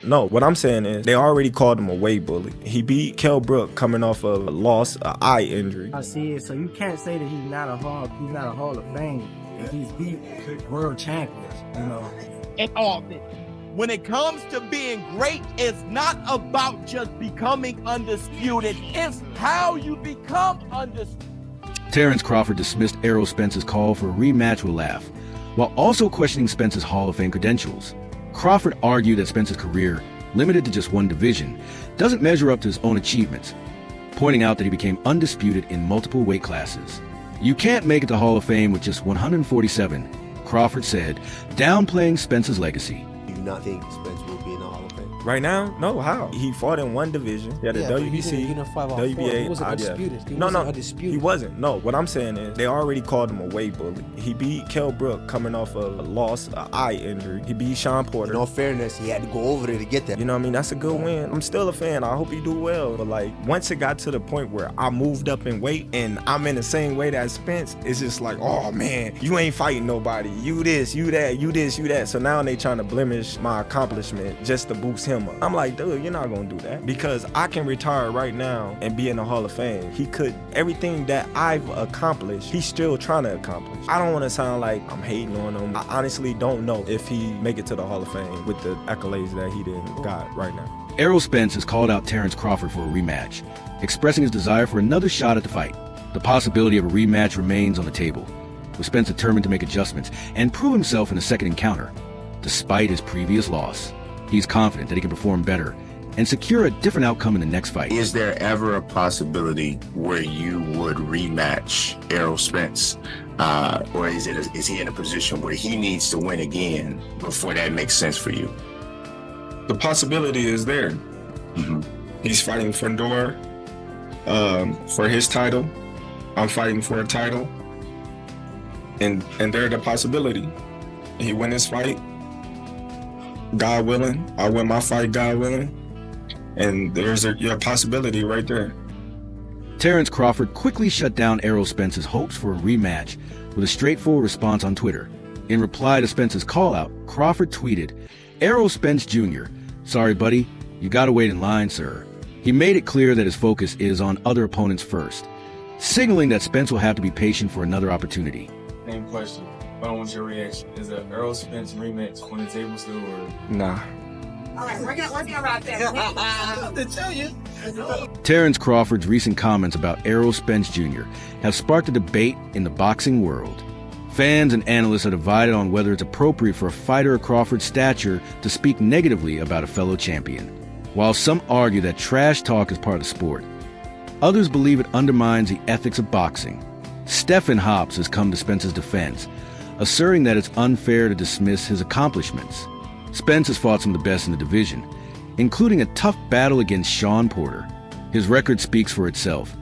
No, what I'm saying is they already called him a weight bully. He beat Kell Brook coming off of a loss, an eye injury. I see it. So you can't say that he's not a Hall of Fame if he's beat world champions, you know. And all this. When it comes to being great, it's not about just becoming undisputed. It's how you become undisputed. Terence Crawford dismissed Errol Spence's call for a rematch with Laugh, while also questioning Spence's Hall of Fame credentials. Crawford argued that Spence's career, limited to just one division, doesn't measure up to his own achievements, pointing out that he became undisputed in multiple weight classes. You can't make it to Hall of Fame with just 147, Crawford said, downplaying Spence's legacy. Do you not think Spence will be in the Hall of Fame? Right now? No, how? He fought in one division. He had a WBC, WBA. He wasn't undisputed. He wasn't. No, what I'm saying is they already called him a weight bully. He beat Kell Brook coming off of a loss, an eye injury. He beat Sean Porter. In all fairness, he had to go over there to get that. You know what I mean? That's a good win. I'm still a fan. I hope he do well. But like, once it got to the point where I moved up in weight and I'm in the same weight as Spence, it's just like, oh man, you ain't fighting nobody. You this, you that, you this, you that. So now they trying to blemish my accomplishment just to boost him up. I'm like, dude, you're not gonna do that. Because I can retire right now and be in the Hall of Fame. He could, everything that I've accomplished, he's still trying to accomplish. I don't wanna sound like I'm hating on him. I honestly don't know if he make it to the Hall of Fame with the accolades that he didn't got right now. Errol Spence has called out Terence Crawford for a rematch, expressing his desire for another shot at the fight. The possibility of a rematch remains on the table, with Spence determined to make adjustments and prove himself in a second encounter. Despite his previous loss, he's confident that he can perform better and secure a different outcome in the next fight. Is there ever a possibility where you would rematch Errol Spence? Or is he in a position where he needs to win again before that makes sense for you? The possibility is there. Mm-hmm. He's fighting Fedor for his title. I'm fighting for a title. And there's the possibility. He win his fight, God willing. I win my fight, God willing. And there's your possibility right there. Terence Crawford quickly shut down Errol Spence's hopes for a rematch with a straightforward response on Twitter. In reply to Spence's call-out, Crawford tweeted, "Errol Spence Jr. Sorry, buddy, you gotta wait in line, sir." He made it clear that his focus is on other opponents first, signaling that Spence will have to be patient for another opportunity. Same question. I don't want your reaction. Is a Errol Spence rematch on the table still, or? Nah. All right, we're gonna wrap that. To tell you. Terence Crawford's recent comments about Errol Spence Jr. have sparked a debate in the boxing world. Fans and analysts are divided on whether it's appropriate for a fighter of Crawford's stature to speak negatively about a fellow champion. While some argue that trash talk is part of the sport, others believe it undermines the ethics of boxing. Stephen Hobbs has come to Spence's defense, asserting that it's unfair to dismiss his accomplishments. Spence has fought some of the best in the division, including a tough battle against Sean Porter. His record speaks for itself,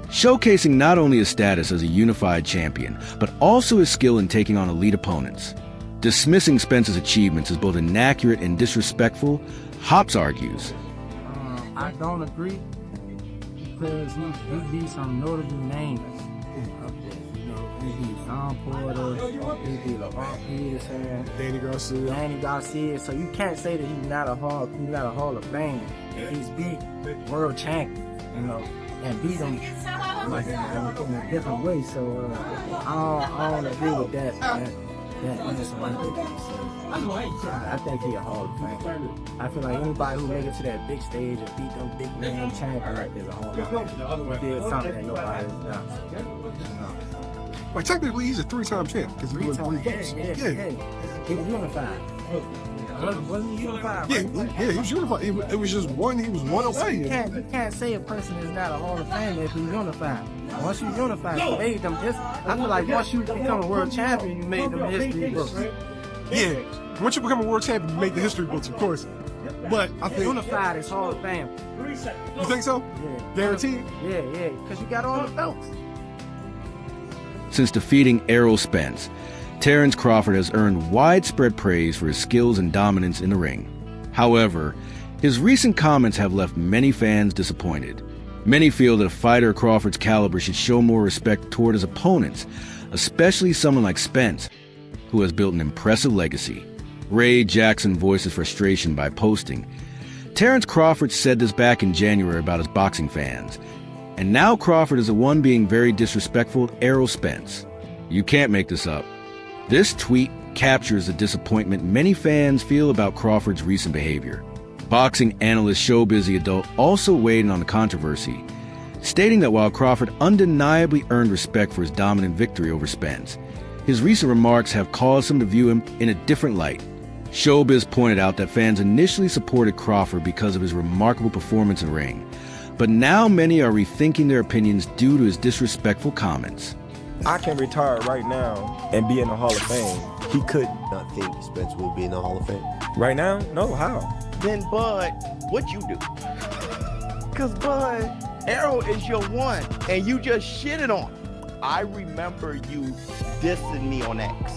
showcasing not only his status as a unified champion, but also his skill in taking on elite opponents. Dismissing Spence's achievements is both inaccurate and disrespectful, Hobbs argues. I don't agree because he beat some notable names up there. You know, he beat Sean Porter, he beat LeBron Peterson, Danny Garcia. So you can't say that he's not a Hall of Fame. He's beat world champions, you know, and beat them like in a different way. So I don't agree with that answer right there. So I think he's a Hall of Fame. I feel like anybody who make it to that big stage and beat them big name champions is a Hall of Fame. He did something that nobody has done. Well, technically, he's a three-time champ because he won 3 belts. Yeah. He was unified. Wasn't he unified? Yeah, he was unified. It was just one. He was one away. You can't say a person is not a Hall of Famer if he's unified. Once you're unified, you made them. I feel like once you become a world champion, you made them history books. Yeah, once you become a world champion, you make the history books, of course. But I think unified is Hall of Fame. You think so? Yeah. Guaranteed? Yeah, because you got all the belts. Since defeating Errol Spence, Terence Crawford has earned widespread praise for his skills and dominance in the ring. However, his recent comments have left many fans disappointed. Many feel that a fighter of Crawford's caliber should show more respect toward his opponents, especially someone like Spence, who has built an impressive legacy. Ray Jackson voices frustration by posting, Terence Crawford said this back in January about his boxing fans. And now Crawford is the one being very disrespectful of Errol Spence. You can't make this up. This tweet captures the disappointment many fans feel about Crawford's recent behavior. Boxing analyst Showbiz the Adult also weighed in on the controversy, stating that while Crawford undeniably earned respect for his dominant victory over Spence, his recent remarks have caused some to view him in a different light. Showbiz pointed out that fans initially supported Crawford because of his remarkable performance in the ring, but now many are rethinking their opinions due to his disrespectful comments. I can retire right now and be in the Hall of Fame. He couldn't. I think Spence will be in the Hall of Fame. Right now? No, how? Then, Bud, what you do? Because, Bud, Errol is your one, and you just shitted on him. I remember you dissing me on X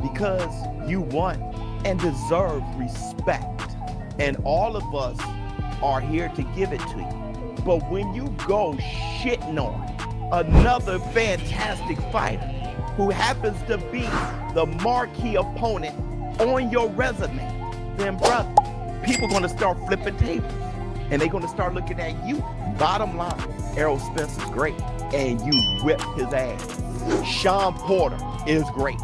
because you won and deserve respect. And all of us are here to give it to you. But when you go shitting on another fantastic fighter who happens to be the marquee opponent on your resume, then brother, people gonna start flipping tables and they're gonna start looking at you. Bottom line, Errol Spence is great and you whipped his ass. Sean Porter is great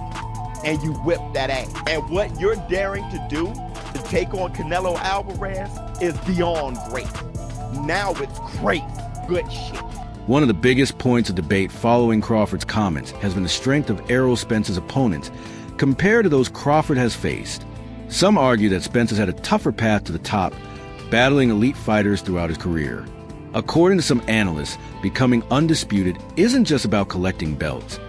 and you whipped that ass. And what you're daring to do to take on Canelo Alvarez is beyond great. Now it's great, good shit. One of the biggest points of debate following Crawford's comments has been the strength of Errol Spence's opponents compared to those Crawford has faced. Some argue that Spence has had a tougher path to the top, battling elite fighters throughout his career. According to some analysts, becoming undisputed isn't just about collecting belts.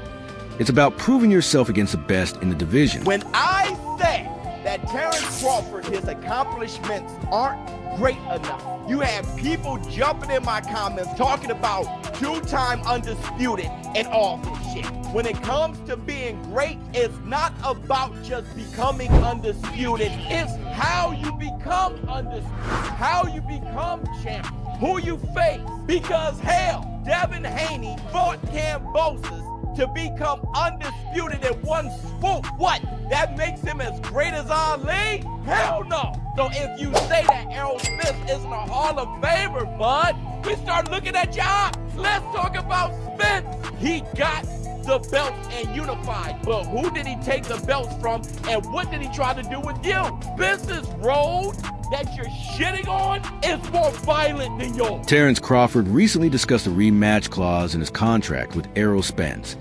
It's about proving yourself against the best in the division. When I say that Terence Crawford, his accomplishments aren't great enough, you have people jumping in my comments talking about two-time undisputed and all this shit. When it comes to being great, it's not about just becoming undisputed. It's how you become undisputed, how you become champion, who you face. Because hell, Devin Haney fought Kambosos to become undisputed in one swoop. What? That makes him as great as Ali? Hell no. So if you say that Errol Spence isn't a Hall of Famer, bud, we start looking at your odds. Let's talk about Spence. He got the belts and unified, but who did he take the belts from and what did he try to do with you? Spence's road that you're shitting on is more violent than yours. Terence Crawford recently discussed a rematch clause in his contract with Errol Spence,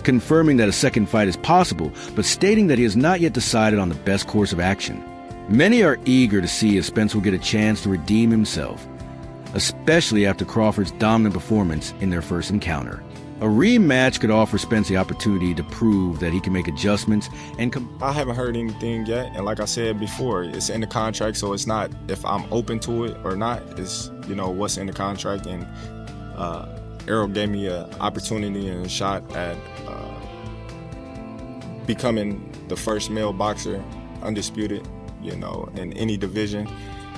confirming that a second fight is possible, but stating that he has not yet decided on the best course of action. Many are eager to see if Spence will get a chance to redeem himself, especially after Crawford's dominant performance in their first encounter. A rematch could offer Spence the opportunity to prove that he can make adjustments and I haven't heard anything yet, and like I said before, it's in the contract, so it's not if I'm open to it or not. It's, you know, what's in the contract, and Errol gave me an opportunity and a shot at becoming the first male boxer undisputed, you know, in any division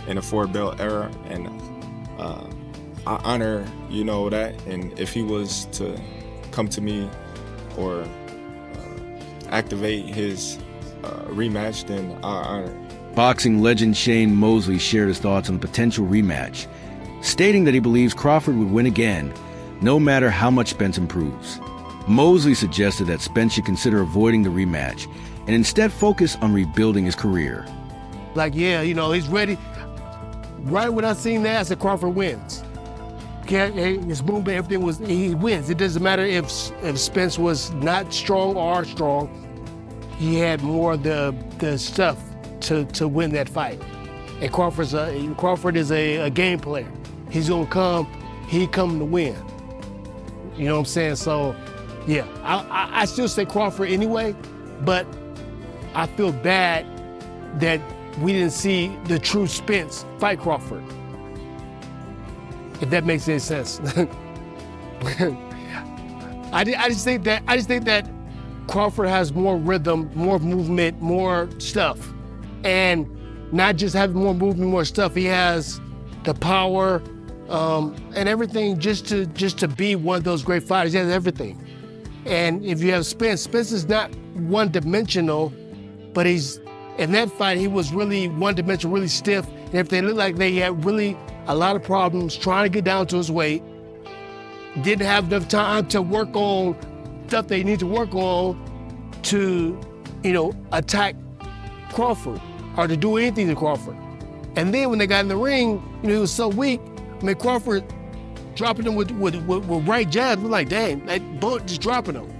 in the 4-belt era, and I honor, you know, that. And if he was to come to me or activate his rematch, then I honor it. Boxing legend Shane Mosley shared his thoughts on the potential rematch, stating that he believes Crawford would win again, no matter how much Spence improves. Mosley suggested that Spence should consider avoiding the rematch and instead focus on rebuilding his career. Like, yeah, you know, he's ready. Right when I seen that, I said Crawford wins. His movement, everything was, he wins. It doesn't matter if Spence was not strong or strong. He had more of the stuff to win that fight. And Crawford is a game player. He's gonna come, he come to win. You know what I'm saying? So, yeah, I still say Crawford anyway, but I feel bad that we didn't see the true Spence fight Crawford. If that makes any sense. I just think that Crawford has more rhythm, more movement, more stuff. And not just having more movement, more stuff, he has the power and everything just to be one of those great fighters. He has everything. And if you have Spence is not one-dimensional, but he's In that fight, he was really one-dimensional, really stiff. And if they looked like they had really a lot of problems trying to get down to his weight, didn't have enough time to work on stuff they need to work on to, attack Crawford or to do anything to Crawford. And then when they got in the ring, he was so weak. Crawford dropping him with right jabs. We're like, dang, that bullet just dropping him.